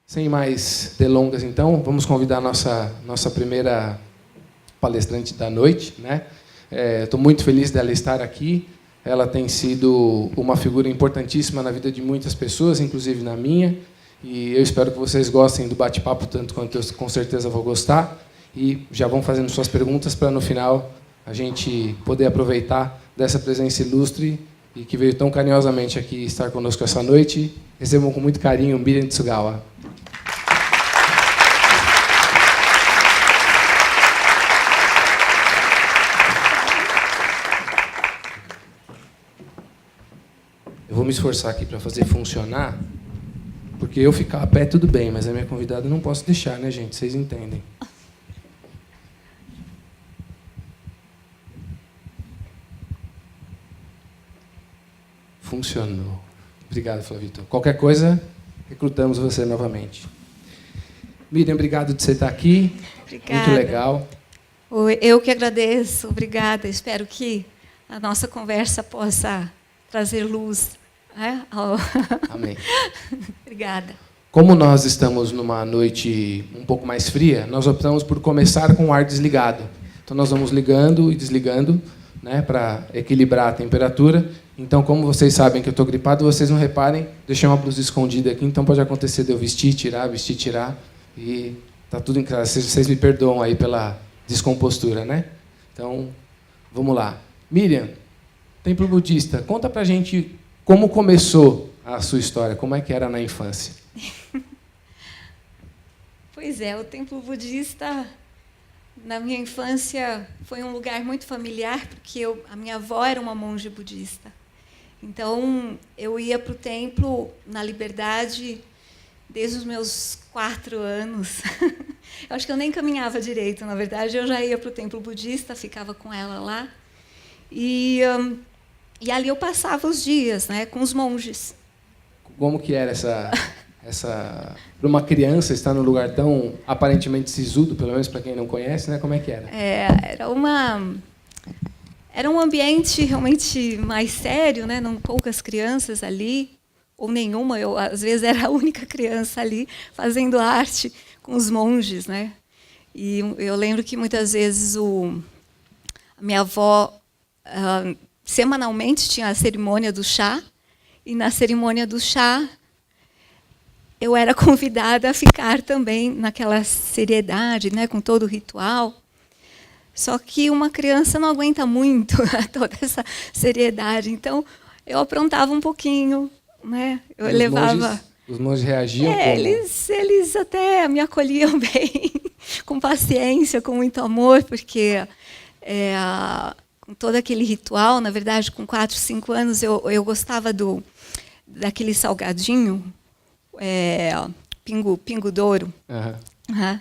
Sem mais delongas, então, vamos convidar a nossa primeira palestrante da noite, né? Estou muito feliz dela estar aqui. Ela tem sido uma figura importantíssima na vida de muitas pessoas, inclusive na minha. E eu espero que vocês gostem do bate-papo tanto quanto eu com certeza vou gostar. E já vão fazendo suas perguntas para, no final, a gente poder aproveitar dessa presença ilustre e que veio tão carinhosamente aqui estar conosco essa noite. Recebam com muito carinho Miriam Tsugawa. Eu vou me esforçar aqui para fazer funcionar, porque eu ficar a pé tudo bem, mas a minha convidada eu não posso deixar, né, gente? Vocês entendem. Funcionou. Obrigado, Flavito. Qualquer coisa, recrutamos você novamente. Miriam, obrigado de você estar aqui. Obrigada. Muito legal. Eu que agradeço. Obrigada. Espero que a nossa conversa possa trazer luz. Amém. Obrigada. Como nós estamos numa noite um pouco mais fria, nós optamos por começar com o ar desligado. Então, nós vamos ligando e desligando, né, para equilibrar a temperatura. Então, como vocês sabem que eu estou gripado, vocês não reparem, deixei uma blusa escondida aqui, então pode acontecer de eu vestir, tirar, e está tudo em casa. Vocês me perdoam aí pela descompostura, né? Então, vamos lá. Miriam, templo budista, conta pra gente como começou a sua história, como é que era na infância. Pois é, o templo budista, na minha infância, foi um lugar muito familiar, porque a minha avó era uma monge budista. Então, eu ia para o templo na Liberdade desde os meus 4 anos. Eu acho que eu nem caminhava direito, na verdade. Eu já ia para o templo budista, ficava com ela lá. E ali eu passava os dias, né, com os monges. Como que era para uma criança estar num lugar tão aparentemente sisudo, pelo menos para quem não conhece, né? Como é que era? Era um ambiente realmente mais sério, né? Não poucas crianças ali, ou nenhuma. Eu, às vezes, era a única criança ali fazendo arte com os monges, né? E eu lembro que, muitas vezes, a minha avó, semanalmente, tinha a cerimônia do chá, e, na cerimônia do chá, eu era convidada a ficar também naquela seriedade, né? Com todo o ritual. Só que uma criança não aguenta muito toda essa seriedade. Então, eu aprontava um pouquinho, né? Eu levava... Os monges reagiam como? Eles até me acolhiam bem, com paciência, com muito amor, porque com todo aquele ritual, na verdade, com 4, 5 anos, eu gostava daquele salgadinho, pingo douro. Uhum.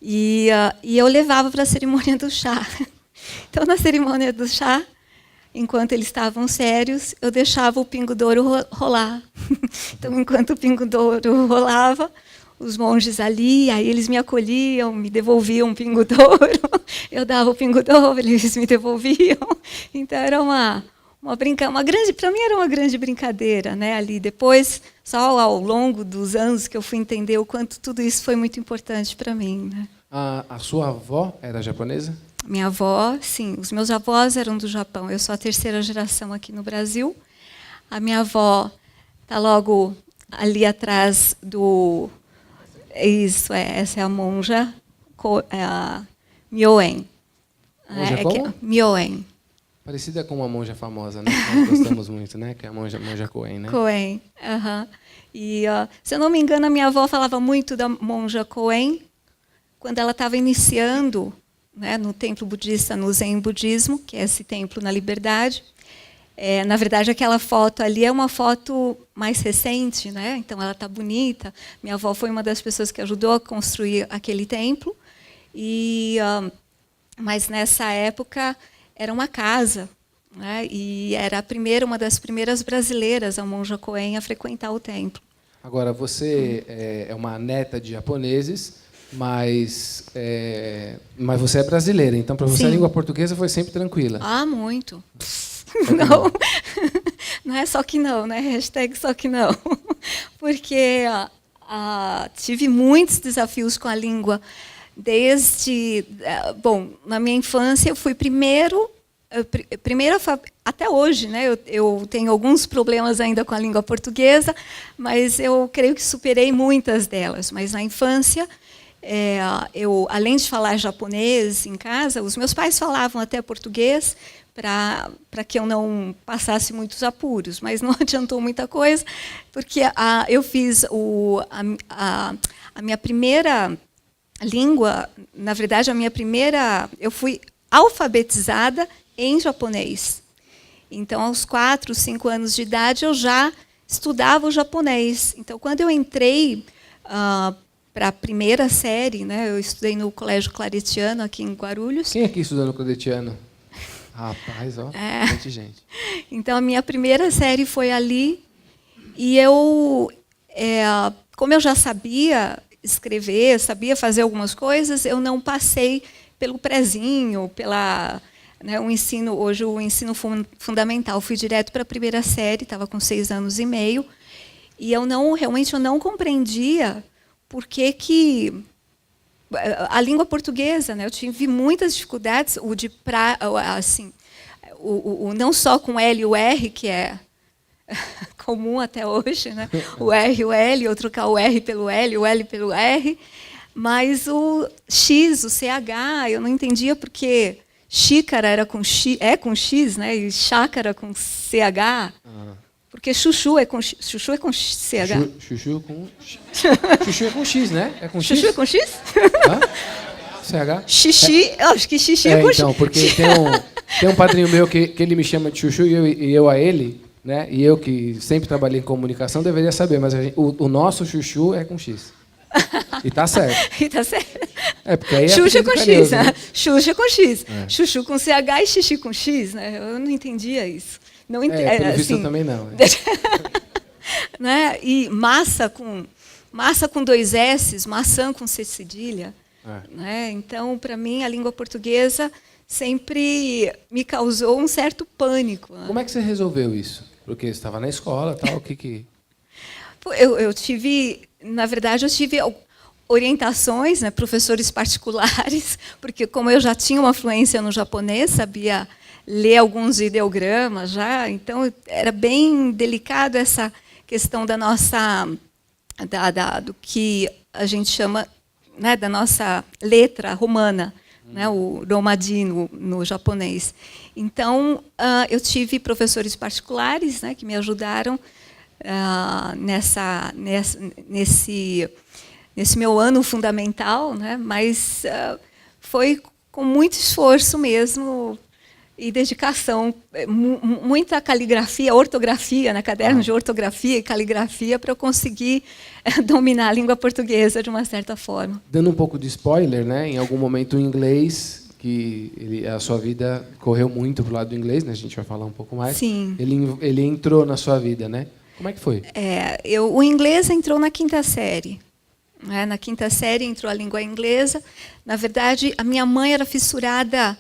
E eu levava para a cerimônia do chá. Então, na cerimônia do chá, enquanto eles estavam sérios, eu deixava o pingo douro rolar. Então, enquanto o pingo douro rolava, os monges ali, aí eles me acolhiam, me devolviam o pingo douro. Eu dava o pingo douro, eles me devolviam. Então, era para mim era uma grande brincadeira, né? Ali depois, só ao longo dos anos que eu fui entender o quanto tudo isso foi muito importante para mim, né? A sua avó era japonesa? Minha avó, sim. Os meus avós eram do Japão. Eu sou a 3ª geração aqui no Brasil. A minha avó está logo ali atrás do... essa é a monja a Myoen. Monja como? Myoen. Parecida com uma monja famosa, né? Nós gostamos muito, né? Que é a monja Koen, né? Koen, aham. E, se eu não me engano, a minha avó falava muito da monja Koen quando ela estava iniciando, né, no templo budista, no Zen budismo, que é esse templo na Liberdade. Na verdade, aquela foto ali é uma foto mais recente, né? Então, ela está bonita. Minha avó foi uma das pessoas que ajudou a construir aquele templo. Mas, nessa época, era uma casa, né? E era uma das primeiras brasileiras, a monja Koen, a frequentar o templo. Agora, você é uma neta de japoneses, mas você é brasileira, então para você Sim. A língua portuguesa foi sempre tranquila. Ah, muito. Não, não é só que não, né? Hashtag só que não. Porque tive muitos desafios com a língua. Bom, na minha infância eu fui primeiro até hoje, né? Eu tenho alguns problemas ainda com a língua portuguesa, mas eu creio que superei muitas delas. Mas na infância, eu, além de falar japonês em casa, os meus pais falavam até português para que eu não passasse muitos apuros, mas não adiantou muita coisa, porque eu fiz a minha primeira língua, na verdade, eu fui alfabetizada em japonês. Então, aos 4, 5 anos de idade, eu já estudava o japonês. Então, quando eu entrei para a primeira série, né, eu estudei no Colégio Claretiano, aqui em Guarulhos. Quem aqui estudou no Claretiano? Rapaz, ó, muita gente. Então, a minha primeira série foi ali. E eu, como eu já sabia escrever, sabia fazer algumas coisas, eu não passei pelo prézinho, né, o ensino fundamental. Fui direto para a primeira série, estava com 6 anos e meio, e realmente eu não compreendia por que a língua portuguesa, né, eu tive muitas dificuldades, não só com L e o R, que é comum até hoje, né? O R e o L, eu trocar o R pelo L, o L pelo R, mas o X, o CH, eu não entendia porque xícara era com X, né? E chácara com CH. Porque chuchu é com CH. Chuchu é com X, né? É com X? Chuchu é com X? CH? Xixi, eu acho que xixi é com X. Então, porque tem um padrinho meu que ele me chama de chuchu e eu a ele, né? E eu que sempre trabalhei em comunicação deveria saber, mas o nosso chuchu é com X. E tá certo. E tá certo. Porque aí Xuxa com X, né? Xuxa com X. É. Chuchu com CH e xixi com X, né? Eu não entendia isso. Pelo visto eu também não. Né? E massa com 2 S's, maçã com C cedilha. Né? Então, para mim, a língua portuguesa sempre me causou um certo pânico. Né? Como é que você resolveu isso? Porque você estava na escola, tal, o que... Eu tive orientações, né, professores particulares, porque como eu já tinha uma fluência no japonês, sabia ler alguns ideogramas já, então era bem delicado essa questão da nossa, do que a gente chama, né, da nossa letra romana, né, o romaji no japonês. Então, eu tive professores particulares, né, que me ajudaram nesse meu ano fundamental, né, mas foi com muito esforço mesmo e dedicação, muita caligrafia, ortografia, né, caderno de ortografia e caligrafia para eu conseguir dominar a língua portuguesa de uma certa forma. Dando um pouco de spoiler, né, em algum momento o inglês, a sua vida correu muito para o lado do inglês, né, a gente vai falar um pouco mais. Sim. Ele entrou na sua vida, né? Como é que foi? O inglês entrou na 5ª série. Né? Na 5ª série entrou a língua inglesa. Na verdade, a minha mãe era fissurada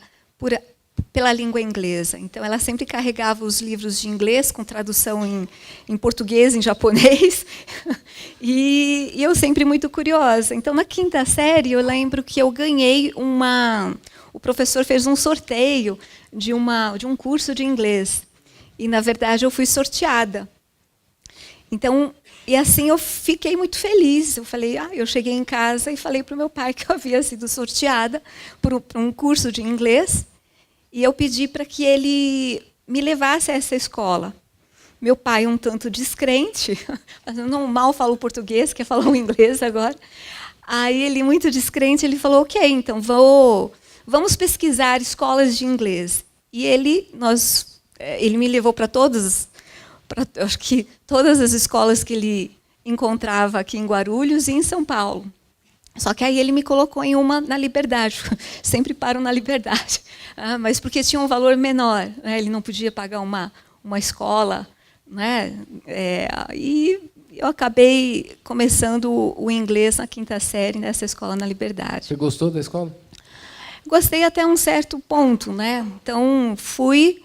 pela língua inglesa. Então, ela sempre carregava os livros de inglês com tradução em português, em japonês. E eu sempre muito curiosa. Então, na 5ª série, eu lembro que eu ganhei o professor fez um sorteio de um curso de inglês. E, na verdade, eu fui sorteada. Então, e assim eu fiquei muito feliz. Eu falei, eu cheguei em casa e falei para o meu pai que eu havia sido sorteada por um curso de inglês. E eu pedi para que ele me levasse a essa escola. Meu pai, um tanto descrente, mas eu não mal falo português, quer falar o inglês agora. Aí ele, muito descrente, ele falou, ok, então vamos pesquisar escolas de inglês. E ele me levou para acho que todas as escolas que ele encontrava aqui em Guarulhos e em São Paulo. Só que aí ele me colocou em uma na Liberdade. Sempre paro na Liberdade. Mas porque tinha um valor menor. Né? Ele não podia pagar uma escola. Né? E eu acabei começando o inglês na 5ª série, nessa escola na Liberdade. Você gostou da escola? Gostei até um certo ponto. Né? Então, fui...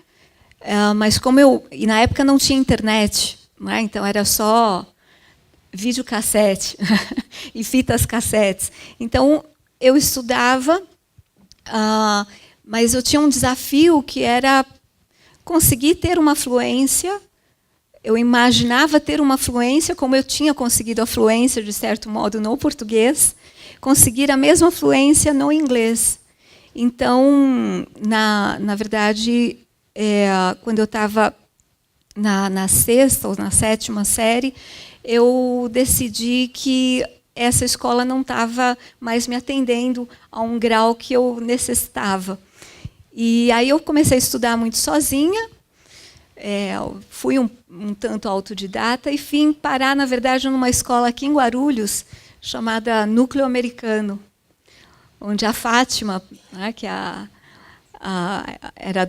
mas e na época não tinha internet, né? Então era só videocassete e fitas cassetes. Então, eu estudava, mas eu tinha um desafio que era conseguir ter uma fluência. Eu imaginava ter uma fluência, como eu tinha conseguido a fluência, de certo modo, no português, conseguir a mesma fluência no inglês. Então, na verdade, quando eu estava na sexta ou na sétima série, eu decidi que essa escola não estava mais me atendendo a um grau que eu necessitava. E aí eu comecei a estudar muito sozinha, fui um tanto autodidata e vim parar, na verdade, numa escola aqui em Guarulhos, chamada Núcleo Americano, onde a Fátima, né, que era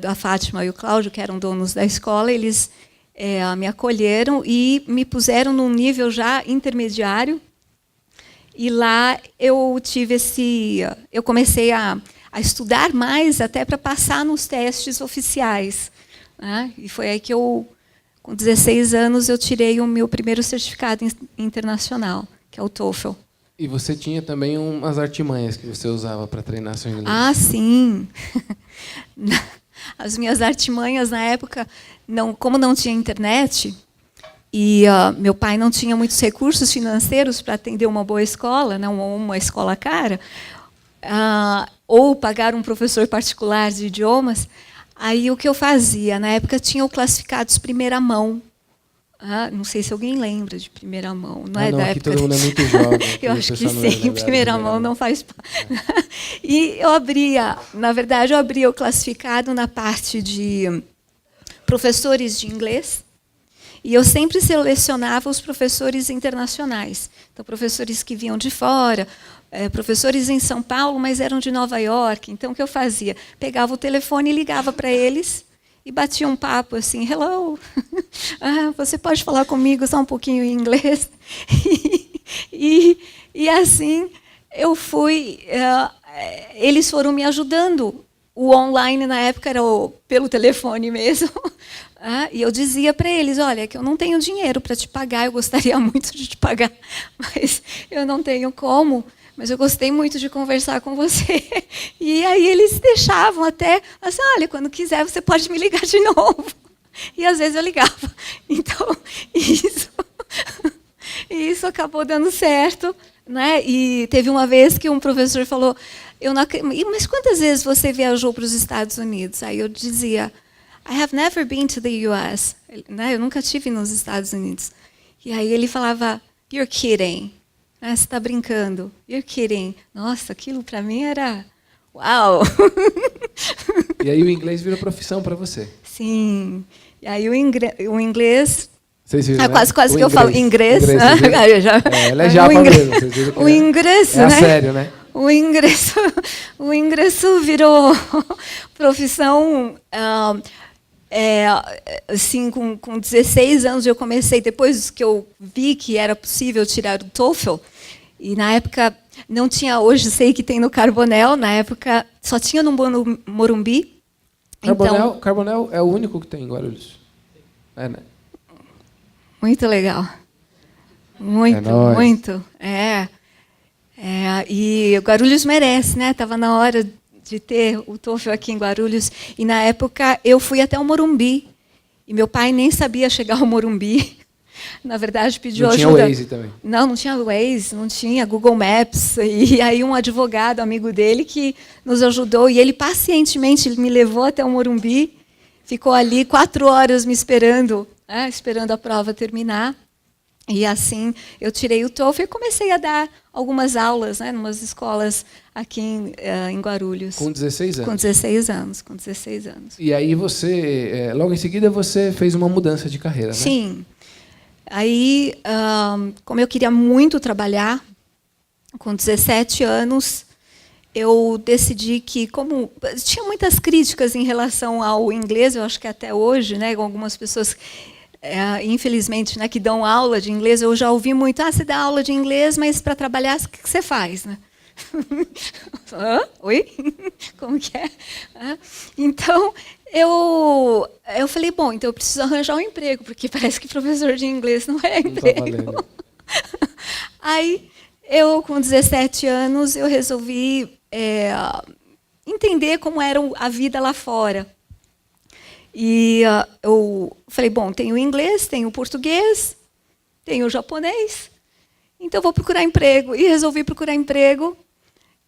a Fátima e o Cláudio, que eram donos da escola, eles me acolheram e me puseram num nível já intermediário. E lá eu comecei a estudar mais até para passar nos testes oficiais, né? E foi aí que com 16 anos, eu tirei o meu primeiro certificado internacional, que é o TOEFL. E você tinha também umas artimanhas que você usava para treinar seu inglês? Ah, sim. As minhas artimanhas, na época, como não tinha internet, e meu pai não tinha muitos recursos financeiros para atender uma boa escola, não uma escola cara, ou pagar um professor particular de idiomas, aí o que eu fazia? Na época tinha o Classificados Primeira Mão. Não sei se alguém lembra de Primeira Mão. Não é da época. Todo mundo é muito jovem. Eu acho que sim, primeira mão não faz parte. E eu abria o classificado na parte de professores de inglês, e eu sempre selecionava os professores internacionais. Então, professores que vinham de fora, professores em São Paulo, mas eram de Nova York. Então, o que eu fazia? Pegava o telefone e ligava para eles, e batia um papo assim, hello, você pode falar comigo só um pouquinho em inglês? E assim eu fui, eles foram me ajudando. O online na época era pelo telefone mesmo. E eu dizia para eles, olha, que eu não tenho dinheiro para te pagar, eu gostaria muito de te pagar, mas eu não tenho como. Mas eu gostei muito de conversar com você. E aí eles deixavam até, assim, olha, quando quiser você pode me ligar de novo. E às vezes eu ligava. Então, isso acabou dando certo, né? E teve uma vez que um professor falou, mas quantas vezes você viajou para os Estados Unidos? Aí eu dizia, I have never been to the US. Né? Eu nunca estive nos Estados Unidos. E aí ele falava, you're kidding. Você está brincando. You're kidding. Nossa, aquilo para mim era... Uau! E aí o inglês virou profissão para você? Sim. E aí o inglês... Vocês viram, né? Quase que eu falo inglês. Ela é japa mesmo. O ingresso, né? É sério, né? O ingresso virou profissão... assim, com 16 anos eu comecei, depois que eu vi que era possível tirar o TOEFL, e na época não tinha, hoje sei que tem no Carbonel, na época só tinha no Morumbi. Carbonel é o único que tem em Guarulhos. Né? Muito legal. Muito. E Guarulhos merece, né? Estava na hora de ter o TOEFL aqui em Guarulhos. E, na época, eu fui até o Morumbi. E meu pai nem sabia chegar ao Morumbi. Na verdade, pediu ajuda. Não tinha Waze também? Não tinha Waze, não tinha Google Maps. E aí um advogado, amigo dele, que nos ajudou. E ele, pacientemente, me levou até o Morumbi. Ficou ali 4 horas me esperando, esperando a prova terminar. E assim, eu tirei o TOEFL e comecei a dar algumas aulas, em umas escolas aqui em Guarulhos. Com 16 anos? Com 16 anos. E aí você, logo em seguida, você fez uma mudança de carreira, né? Sim. Aí, como eu queria muito trabalhar, com 17 anos, eu decidi que, como tinha muitas críticas em relação ao inglês, eu acho que até hoje, né, com algumas pessoas... infelizmente, né, que dão aula de inglês, eu já ouvi muito, você dá aula de inglês, mas para trabalhar, o que você faz? Né? Oi? Como que é? Então, eu falei, bom, então eu preciso arranjar um emprego, porque parece que professor de inglês não é emprego. Não tá valendo. Aí, eu, com 17 anos, eu resolvi entender como era a vida lá fora. E eu falei, bom, tenho inglês, tenho português, tenho japonês, então vou procurar emprego. E resolvi procurar emprego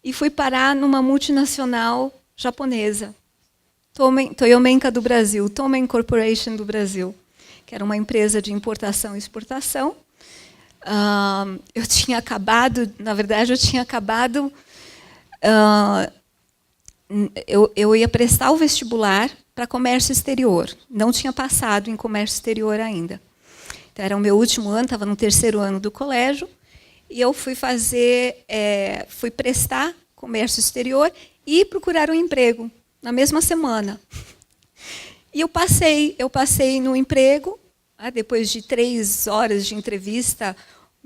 e fui parar numa multinacional japonesa, Toyomenka do Brasil, Tomen Corporation do Brasil, que era uma empresa de importação e exportação. Eu tinha acabado, na verdade, eu ia prestar o vestibular para comércio exterior. Não tinha passado em comércio exterior ainda. Então, era o meu último ano, estava no 3º ano do colégio, e eu fui prestar comércio exterior e procurar um emprego na mesma semana. E eu passei no emprego, depois de 3 horas de entrevista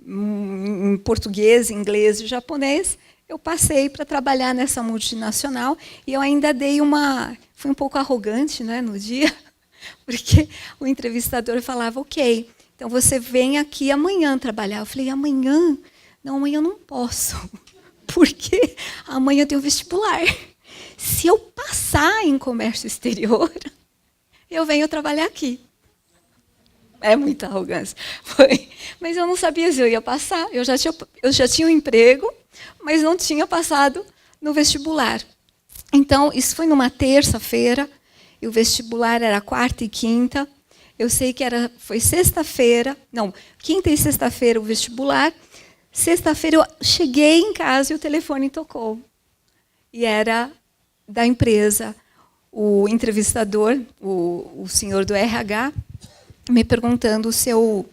em português, inglês e japonês, eu passei para trabalhar nessa multinacional e eu ainda fui um pouco arrogante, né, no dia, porque o entrevistador falava, ok, então você vem aqui amanhã trabalhar. Eu falei, amanhã? Não, amanhã eu não posso, porque amanhã eu tenho vestibular. Se eu passar em comércio exterior, eu venho trabalhar aqui. É muita arrogância. Mas eu não sabia se eu ia passar. Eu já tinha um emprego, mas não tinha passado no vestibular. Então, isso foi numa terça-feira, e o vestibular era quarta e quinta. Eu sei que foi sexta-feira, não, quinta e sexta-feira o vestibular. Sexta-feira eu cheguei em casa e o telefone tocou. E era da empresa, o entrevistador, o senhor do RH, me perguntando se eu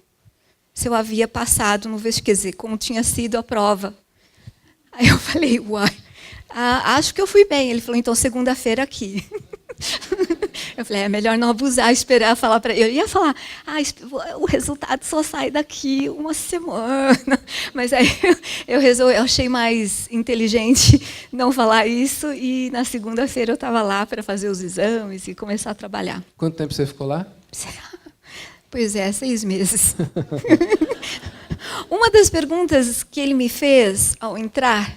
havia passado no vestibular, quer dizer, como tinha sido a prova. Aí eu falei, uai, acho que eu fui bem. Ele falou, então segunda-feira aqui. Eu falei, é melhor não abusar, esperar falar para ele. Eu ia falar, o resultado só sai daqui uma semana. Mas aí eu achei mais inteligente não falar isso, e na segunda-feira eu estava lá para fazer os exames e começar a trabalhar. Quanto tempo você ficou lá? Pois é, 6 meses. Uma das perguntas que ele me fez ao entrar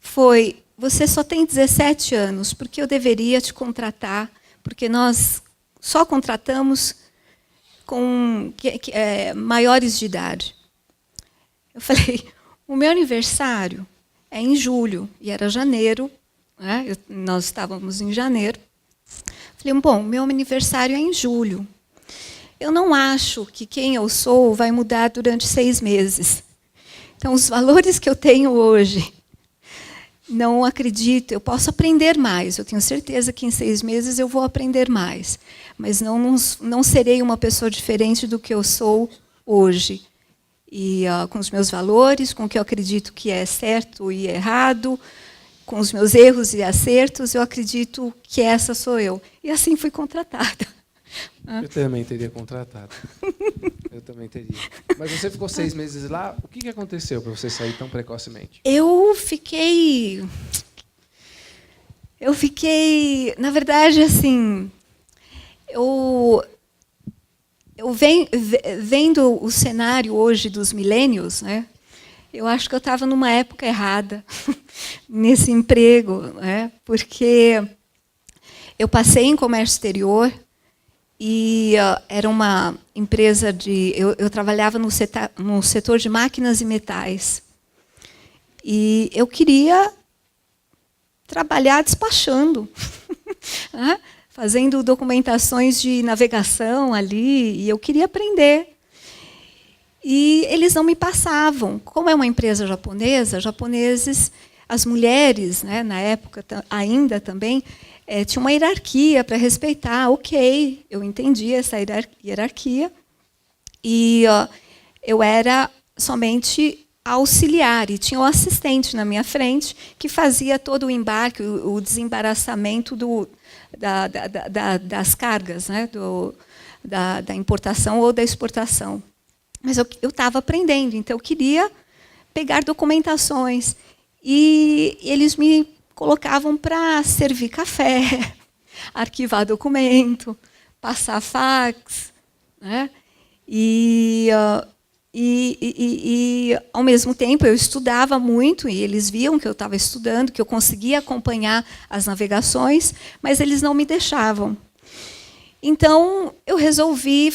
foi, você só tem 17 anos, porque eu deveria te contratar, porque nós só contratamos com maiores de idade. Eu falei, o meu aniversário é em julho, e era janeiro, né? Nós estávamos em janeiro. Falei, bom, meu aniversário é em julho. Eu não acho que quem eu sou vai mudar durante 6 meses. Então, os valores que eu tenho hoje, não acredito, eu posso aprender mais. Eu tenho certeza que em 6 meses eu vou aprender mais. Mas não serei uma pessoa diferente do que eu sou hoje. E com os meus valores, com o que eu acredito que é certo e errado, com os meus erros e acertos, eu acredito que essa sou eu. E assim fui contratada. Eu também teria contratado. Eu também teria. Mas você ficou 6 meses lá. O que aconteceu para você sair tão precocemente? Eu fiquei, na verdade, assim, eu vendo o cenário hoje dos millennials, né? Eu acho que eu estava numa época errada nesse emprego, né? Porque eu passei em comércio exterior. E era uma empresa eu trabalhava no setor de máquinas e metais. E eu queria trabalhar despachando, né? Fazendo documentações de navegação ali, e eu queria aprender. E eles não me passavam. Como é uma empresa japonesa, japoneses, as mulheres, né, na época ainda também, tinha uma hierarquia para respeitar. Ok, eu entendi essa hierarquia. E eu era somente auxiliar, e tinha um assistente na minha frente que fazia todo o embarque, o desembaraçamento das cargas, né, da importação ou da exportação. Mas eu estava aprendendo, então eu queria pegar documentações. E eles me colocavam para servir café, arquivar documento, passar fax, né? E ao mesmo tempo, eu estudava muito, e eles viam que eu estava estudando, que eu conseguia acompanhar as navegações, mas eles não me deixavam. Então, eu resolvi...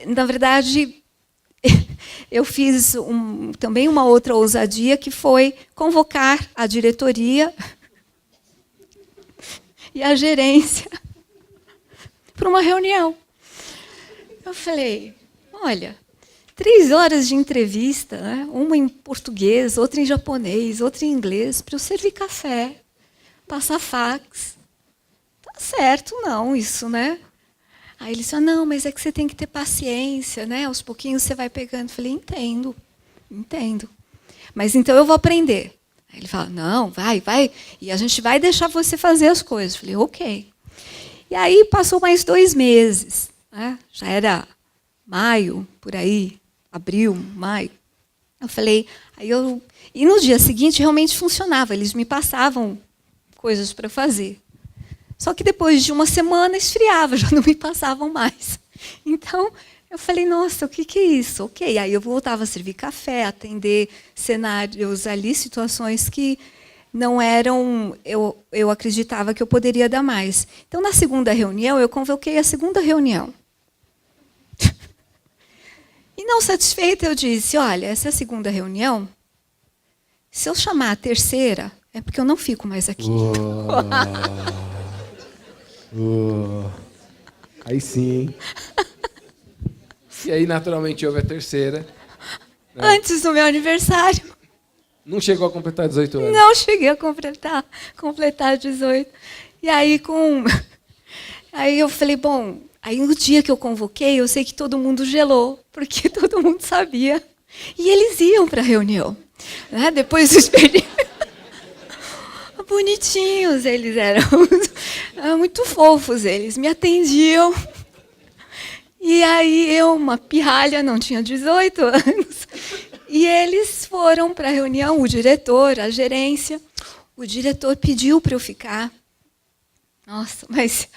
na verdade, eu fiz também uma outra ousadia, que foi convocar a diretoria e a gerência para uma reunião. Eu falei, olha, 3 horas de entrevista, né? Uma em português, outra em japonês, outra em inglês, para eu servir café, passar fax. Tá certo, não, isso, né? Aí ele disse, não, mas é que você tem que ter paciência, né? Aos pouquinhos você vai pegando. Eu falei, entendo. Mas então eu vou aprender. Aí ele fala, não, vai, e a gente vai deixar você fazer as coisas. Eu falei, ok. E aí passou mais 2 meses, né? Já era maio, por aí, abril, maio. Eu falei, e no dia seguinte realmente funcionava, eles me passavam coisas para fazer. Só que depois de uma semana esfriava, já não me passavam mais. Então, eu falei, nossa, o que é isso? Ok, aí eu voltava a servir café, atender cenários ali, situações que não eram... Eu acreditava que eu poderia dar mais. Então, na segunda reunião, eu convoquei a segunda reunião. E não satisfeita, eu disse, olha, essa é a segunda reunião. Se eu chamar a terceira, é porque eu não fico mais aqui. Aí sim, hein? E aí, naturalmente, houve a terceira. Né? Antes do meu aniversário. Não chegou a completar 18 anos? Não cheguei a completar 18. E aí, aí eu falei, bom, aí no dia que eu convoquei, eu sei que todo mundo gelou, porque todo mundo sabia. E eles iam para a reunião. Né? Depois do expediente. Bonitinhos eles eram, muito fofos eles, me atendiam. E aí eu, uma pirralha, não tinha 18 anos, e eles foram para a reunião, o diretor, a gerência. O diretor pediu para eu ficar. Nossa, mas...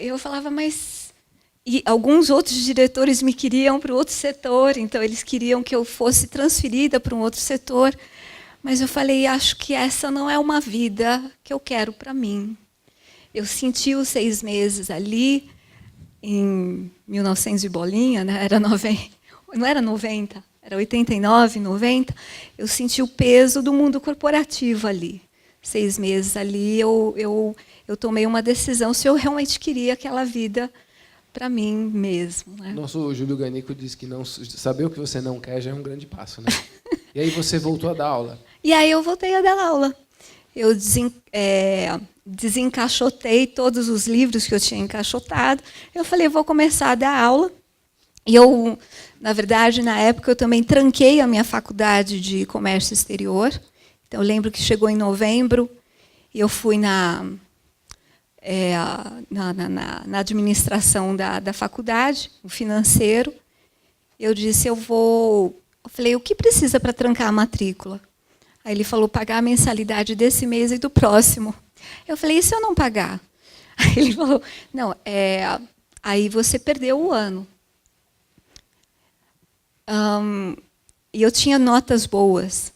eu falava, mas... E alguns outros diretores me queriam para o outro setor, então eles queriam que eu fosse transferida para um outro setor. Mas eu falei, acho que essa não é uma vida que eu quero para mim. Eu senti os 6 meses ali, em 1900 e bolinha, né? Era 90, não era 90, era 89, 90. Eu senti o peso do mundo corporativo ali. 6 meses ali, eu tomei uma decisão se eu realmente queria aquela vida para mim mesmo. Né? Nosso Júlio Ganico diz que saber o que você não quer já é um grande passo, né? E aí você voltou a dar aula? E aí eu voltei a dar aula. Eu desencaixotei todos os livros que eu tinha encaixotado. Eu falei, vou começar a dar aula. E eu, na verdade, na época, eu também tranquei a minha faculdade de comércio exterior. Então, eu lembro que chegou em novembro, e eu fui na administração da faculdade, o financeiro. Eu disse, eu falei, o que precisa para trancar a matrícula? Aí ele falou, pagar a mensalidade desse mês e do próximo. Eu falei, e se eu não pagar? Aí ele falou, não, aí você perdeu o ano. E eu tinha notas boas.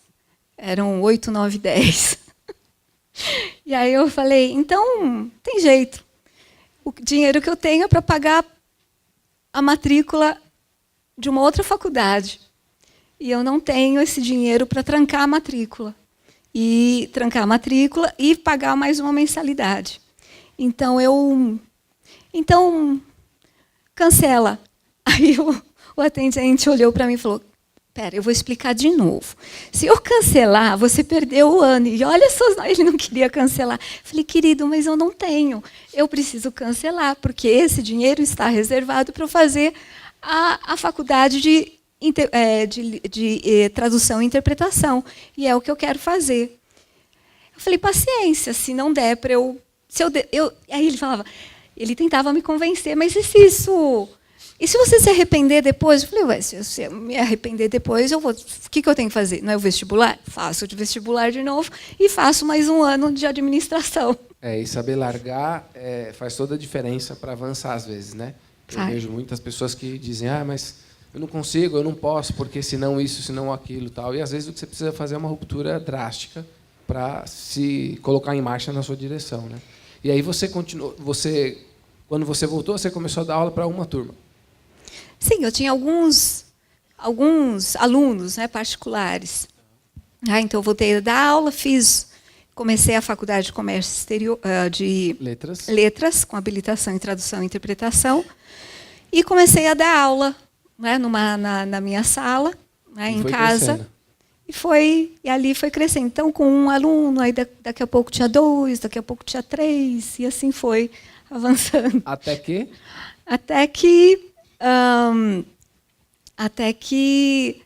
Eram 8, 9, 10. E aí eu falei, então, tem jeito. O dinheiro que eu tenho é para pagar a matrícula de uma outra faculdade. E eu não tenho esse dinheiro para trancar a matrícula. E pagar mais uma mensalidade. Então, cancela. Aí o atendente olhou para mim e falou, espera, eu vou explicar de novo. Se eu cancelar, você perdeu o ano. E olha só, ele não queria cancelar. Eu falei, querido, mas eu não tenho. Eu preciso cancelar, porque esse dinheiro está reservado para eu fazer a faculdade de tradução e interpretação. E é o que eu quero fazer. Eu falei, paciência, se não der para eu... Aí ele falava, ele tentava me convencer, mas e se você se arrepender depois? Eu falei, ué, se eu me arrepender depois, o que eu tenho que fazer? Não é o vestibular? Faço o vestibular de novo e faço mais um ano de administração. E saber largar faz toda a diferença para avançar às vezes, né? Eu vejo muitas pessoas que dizem, mas eu não consigo, eu não posso, porque senão isso, senão aquilo, tal. E às vezes o que você precisa fazer é uma ruptura drástica para se colocar em marcha na sua direção, né? E aí você continuou, quando você voltou, você começou a dar aula para uma turma. Sim, eu tinha alguns alunos, né, particulares. Então eu voltei a dar aula, comecei a faculdade de comércio exterior, de letras, com habilitação em tradução e interpretação, e comecei a dar aula, né, na minha sala, né, em casa. Crescendo. E ali foi crescendo. Então, com um aluno, aí daqui a pouco tinha 2, daqui a pouco tinha 3, e assim foi avançando. Até que? Até que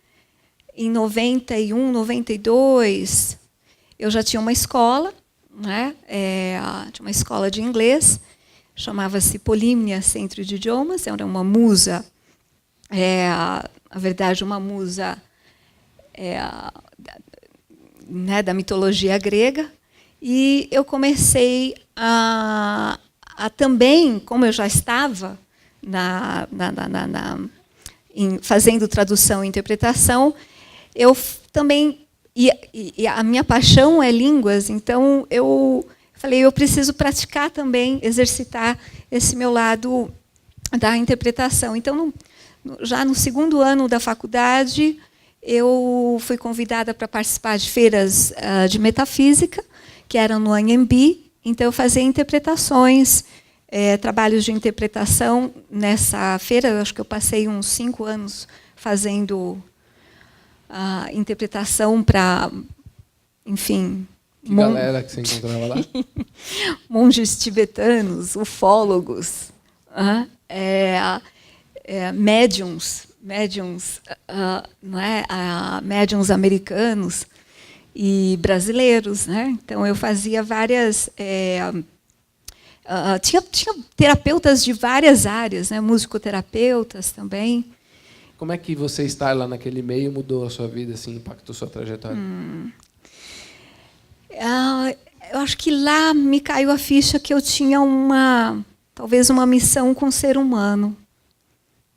em 91, 92, eu já tinha uma escola, né? Tinha uma escola de inglês, chamava-se Polímnia Centro de Idiomas, era uma musa, na verdade, uma musa né, da mitologia grega, e eu comecei a também, como eu já estava fazendo tradução e interpretação, eu também, e a minha paixão é línguas, então eu falei, eu preciso praticar também, exercitar esse meu lado da interpretação. Então, já no segundo ano da faculdade, eu fui convidada para participar de feiras de metafísica, que eram no Anhembi. Então, eu fazia interpretações, trabalhos de interpretação nessa feira. Eu acho que eu passei uns 5 anos fazendo interpretação para, enfim... Que galera que você encontrava lá? Monges tibetanos, ufólogos, médiums, não é? Médiums americanos e brasileiros, né? Então eu fazia várias, tinha terapeutas de várias áreas, né? Musicoterapeutas também. Como é que você estar lá naquele meio mudou a sua vida, assim, impactou sua trajetória? Eu acho que lá me caiu a ficha que eu tinha talvez uma missão com o ser humano.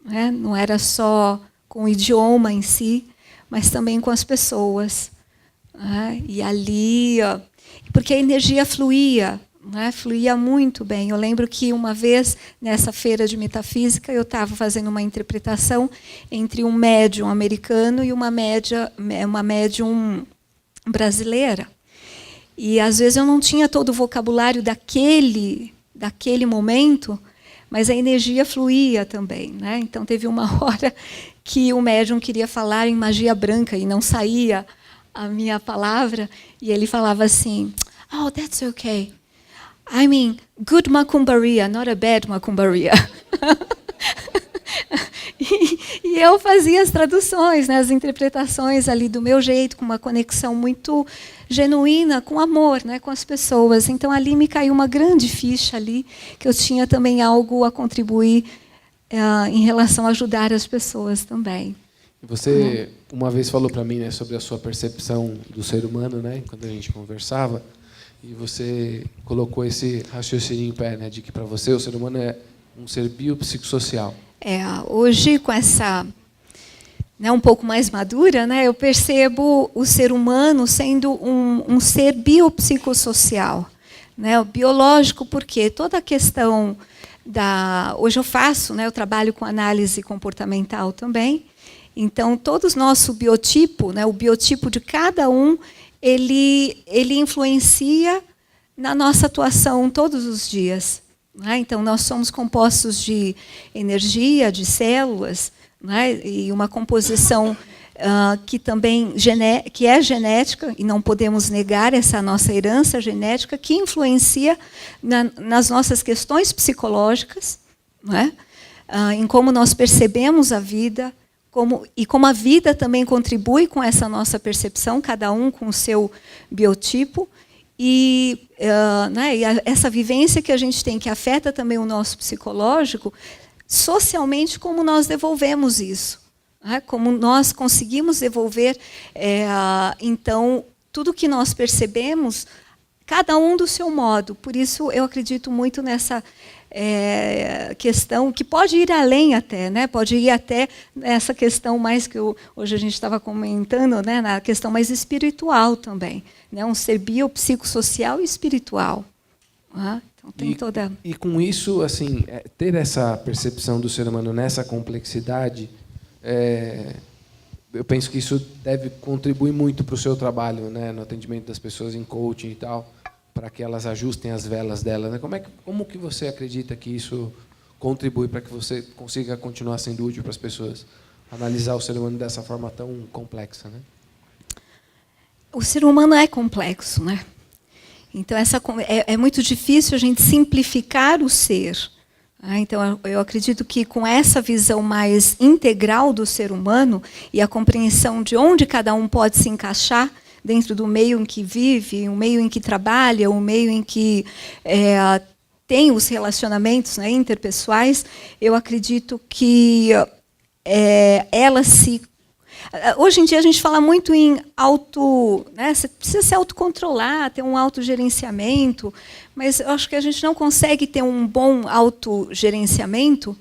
Né? Não era só com o idioma em si, mas também com as pessoas. Né? E ali, porque a energia fluía, né? Fluía muito bem. Eu lembro que uma vez, nessa feira de metafísica, eu estava fazendo uma interpretação entre um médium americano e uma médium brasileira. E, às vezes, eu não tinha todo o vocabulário daquele momento, mas a energia fluía também. Né? Então, teve uma hora que o médium queria falar em magia branca e não saía a minha palavra, e ele falava assim, "Oh, that's okay. I mean, good macumbaria, not a bad macumbaria." E eu fazia as traduções, né, as interpretações ali do meu jeito, com uma conexão muito genuína, com amor, né, com as pessoas. Então, ali me caiu uma grande ficha ali, que eu tinha também algo a contribuir em relação a ajudar as pessoas também. Você uma vez falou para mim, né, sobre a sua percepção do ser humano, né, quando a gente conversava, e você colocou esse raciocínio em pé, né, de que para você o ser humano é um ser biopsicossocial. Hoje, com essa, né, um pouco mais madura, né, eu percebo o ser humano sendo um ser biopsicossocial. Né, o biológico, porque toda a questão hoje eu faço, né, eu trabalho com análise comportamental também, então todo o nosso biotipo, né, o biotipo de cada um, ele influencia na nossa atuação todos os dias. Então, nós somos compostos de energia, de células, né? E uma composição que também que é genética, e não podemos negar essa nossa herança genética, que influencia nas nossas questões psicológicas, né? Em como nós percebemos a vida, e como a vida também contribui com essa nossa percepção, cada um com o seu biotipo. E essa vivência que a gente tem, que afeta também o nosso psicológico, socialmente, como nós devolvemos isso. Né? Como nós conseguimos devolver, então, tudo que nós percebemos, cada um do seu modo. Por isso, eu acredito muito nessa questão que pode ir além até, né? Pode ir até essa questão mais que hoje a gente estava comentando, né? Na questão mais espiritual também, né? Um ser biopsicossocial e espiritual. Então tem toda... E com isso, assim, ter essa percepção do ser humano nessa complexidade, eu penso que isso deve contribuir muito para o seu trabalho, né? No atendimento das pessoas em coaching e tal, para que elas ajustem as velas delas, né? Como que você acredita que isso contribui para que você consiga continuar sendo útil para as pessoas? Analisar o ser humano dessa forma tão complexa, né? O ser humano é complexo, né? Então é muito difícil a gente simplificar o ser. Então eu acredito que com essa visão mais integral do ser humano e a compreensão de onde cada um pode se encaixar dentro do meio em que vive, o meio em que trabalha, o meio em que tem os relacionamentos, né, interpessoais, eu acredito que ela se... Hoje em dia a gente fala muito em né, você precisa se autocontrolar, ter um autogerenciamento, mas eu acho que a gente não consegue ter um bom autogerenciamento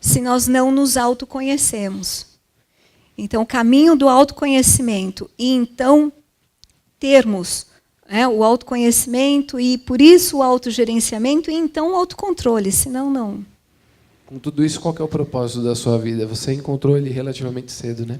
se nós não nos autoconhecemos. Então, o caminho do autoconhecimento e então termos o autoconhecimento e, por isso, o autogerenciamento e, então, o autocontrole, senão não. Com tudo isso, qual que é o propósito da sua vida? Você encontrou ele relativamente cedo, né?